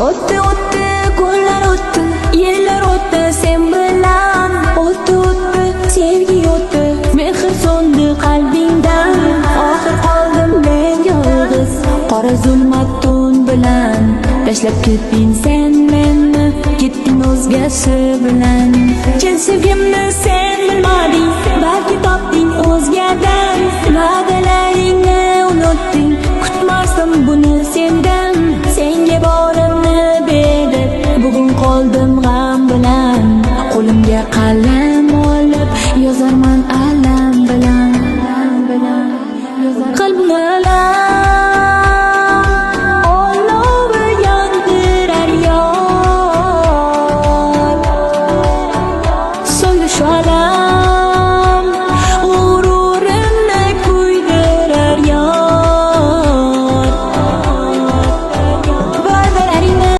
O'tdi o'tdi kunlar o'tdi, yillar o'tdi sen bilan. O'tdi o'tdi sevgi o'tdi, mehr so'ndi qalbingdan. Oxir qoldim men yolg'iz, qora zulmat tun bilan. Tashlab ketding sen meni, ketding o'zgasi bilan. Chin sevgimni sen bilmading, balki topding o'zgadan. Va'dalaringni unutding, kutmasdim buni sendan. Senga borimni berib, bugun qoldim g'am bilan. Qo'limga qalin